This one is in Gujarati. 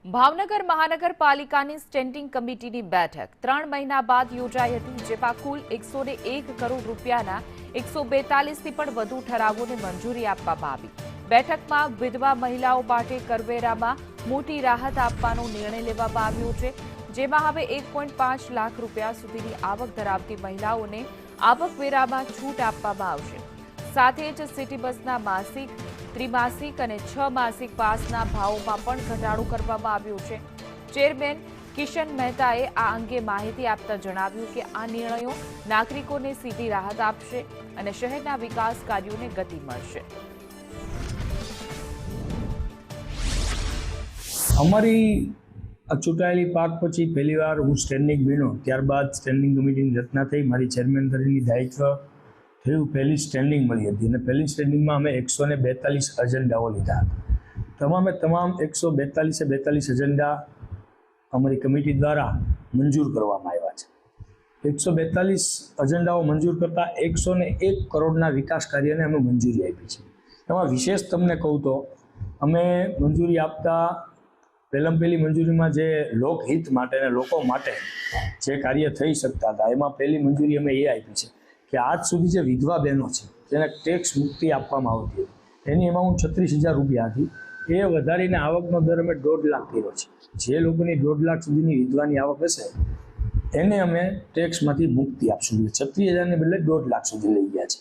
ભાવનગર મહાનગરપાલિકાની સ્ટેન્ડિંગ કમિટીની બેઠક 3 મહિના બાદ યોજાઈ હતી, જેમાં કુલ 101 કરોડ રૂપિયાના 142થી પણ વધુ ઠરાવોને મંજૂરી આપવામાં આવી। બેઠકમાં વિધવા મહિલાઓ માટે કરવેરામાં મોટી રાહત આપવાનો નિર્ણય લેવામાં આવ્યો છે, જેમાં હવે 1.5 લાખ રૂપિયા સુધીની આવક ધરાવતી મહિલાઓને આવકવેરામાં છૂટ આપવામાં આવશે। સાથે જ સિટી બસના માસિક, ત્રિમાસિક અને 6 માસિક પાસના ભાવોમાં પણ ઘટાડો કરવામાં આવ્યો છે। ચેરમેન કિશન મહેતાએ આ અંગે માહિતી આપતા જણાવ્યું કે આ નિર્ણયો નાગરિકોને સીધી રાહત આપશે અને શહેરના વિકાસ કાર્યોને ગતિ મળશે। અમારી ચૂંટાયેલી પાક પછી પહેલીવાર હું સ્ટેન્ડિંગ બન્યો, ત્યારબાદ સ્ટેન્ડિંગ કમિટીની રચના થઈ, મારી ચેરમેન તરીકેની દાયિત્વ થયું। પહેલી સ્ટેન્ડિંગ મળી હતી અને પહેલી સ્ટેન્ડિંગમાં અમે 142 એજન્ડાઓ લીધા હતા। તમામ 142 એજન્ડા અમારી કમિટી દ્વારા મંજૂર કરવામાં આવ્યા છે। 142 એજન્ડાઓ મંજૂર કરતા 101 કરોડના વિકાસ કાર્યને અમે મંજૂરી આપી છે। એમાં વિશેષ તમને કહું તો અમે મંજૂરી આપતા પહેલી મંજૂરીમાં જે લોકહિત માટે અને લોકો માટે જે કાર્ય થઈ શકતા હતા, એમાં પહેલી મંજૂરી અમે એ આપી છે કે આજ સુધી જે વિધવા બહેનો છે જેને ટેક્સ મુક્તિ આપવામાં આવતી હતી, એની અમાઉન્ટ 36,000 રૂપિયા હતી, એ વધારીને આવકનો દર અમે 1.5 લાખ કર્યો છે। જે લોકોની 1.5 લાખ સુધીની વિધવાની આવક હશે એને અમે ટેક્સમાંથી મુક્તિ આપશું। 36,000ને બદલે 1.5 લાખ સુધી લઈ ગયા છે।